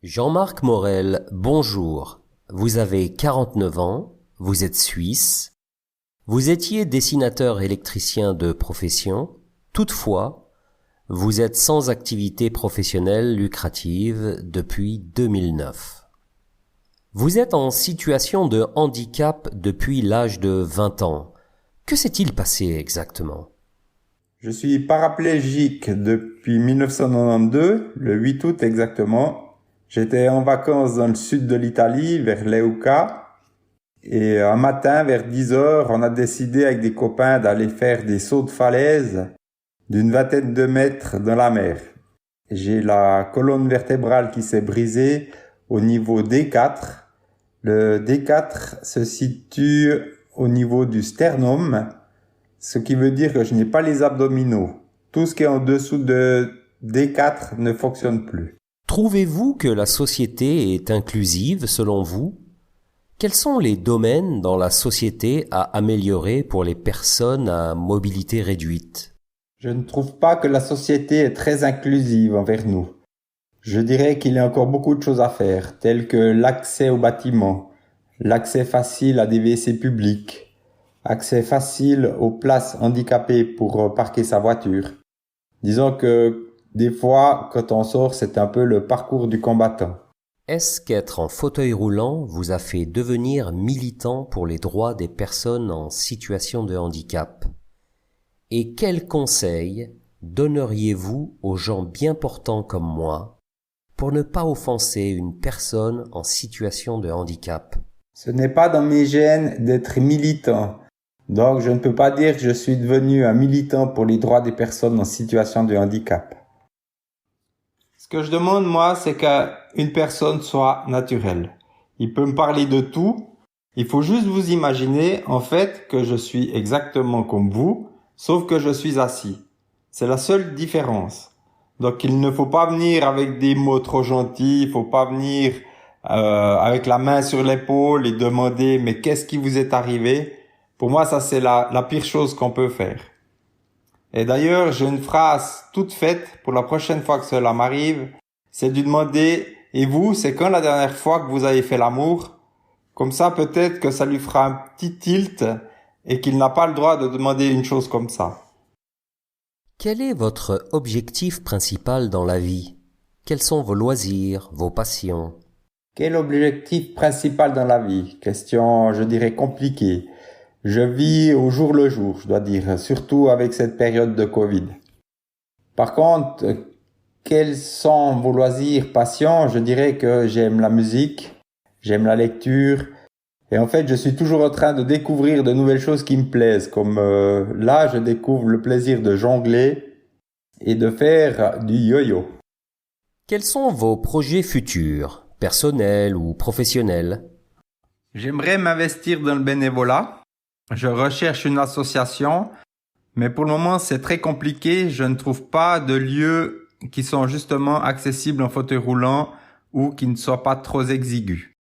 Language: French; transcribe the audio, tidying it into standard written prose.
Jean-Marc Morel, bonjour. Vous avez 49 ans, vous êtes suisse. Vous étiez dessinateur électricien de profession. Toutefois, vous êtes sans activité professionnelle lucrative depuis 2009. Vous êtes en situation de handicap depuis l'âge de 20 ans. Que s'est-il passé exactement? Je suis paraplégique depuis 1992, le 8 août exactement. J'étais en vacances dans le sud de l'Italie, vers Leuca. Et un matin, vers 10 heures, on a décidé avec des copains d'aller faire des sauts de falaise d'une vingtaine de mètres dans la mer. J'ai la colonne vertébrale qui s'est brisée au niveau D4. Le D4 se situe au niveau du sternum, ce qui veut dire que je n'ai pas les abdominaux. Tout ce qui est en dessous de D4 ne fonctionne plus. Trouvez-vous que la société est inclusive selon vous? Quels sont les domaines dans la société à améliorer pour les personnes à mobilité réduite? Je ne trouve pas que la société est très inclusive envers nous. Je dirais qu'il y a encore beaucoup de choses à faire, telles que l'accès aux bâtiments, l'accès facile à des WC publics, accès facile aux places handicapées pour parquer sa voiture. Disons que des fois, quand on sort, c'est un peu le parcours du combattant. Est-ce qu'être en fauteuil roulant vous a fait devenir militant pour les droits des personnes en situation de handicap? Et quels conseils donneriez-vous aux gens bien portants comme moi pour ne pas offenser une personne en situation de handicap? Ce n'est pas dans mes gènes d'être militant. Donc, je ne peux pas dire que je suis devenu un militant pour les droits des personnes en situation de handicap. Ce que je demande, moi, c'est qu'une personne soit naturelle. Il peut me parler de tout. Il faut juste vous imaginer, en fait, que je suis exactement comme vous, sauf que je suis assis. C'est la seule différence. Donc, il ne faut pas venir avec des mots trop gentils. Il faut pas venir avec la main sur l'épaule et demander « mais qu'est-ce qui vous est arrivé ?» Pour moi, ça, c'est la pire chose qu'on peut faire. Et d'ailleurs, j'ai une phrase toute faite pour la prochaine fois que cela m'arrive, c'est de demander « Et vous, c'est quand la dernière fois que vous avez fait l'amour ?» Comme ça, peut-être que ça lui fera un petit tilt et qu'il n'a pas le droit de demander une chose comme ça. Quel est votre objectif principal dans la vie? Quels sont vos loisirs, vos passions? Quel est l'objectif principal dans la vie? Question, je dirais, compliquée. Je vis au jour le jour, je dois dire, surtout avec cette période de Covid. Par contre, quels sont vos loisirs, passions? Je dirais que j'aime la musique, j'aime la lecture, et en fait, je suis toujours en train de découvrir de nouvelles choses qui me plaisent, comme là, je découvre le plaisir de jongler et de faire du yo-yo. Quels sont vos projets futurs, personnels ou professionnels? J'aimerais m'investir dans le bénévolat. Je recherche une association, mais pour le moment, c'est très compliqué. Je ne trouve pas de lieux qui sont justement accessibles en fauteuil roulant ou qui ne soient pas trop exigus.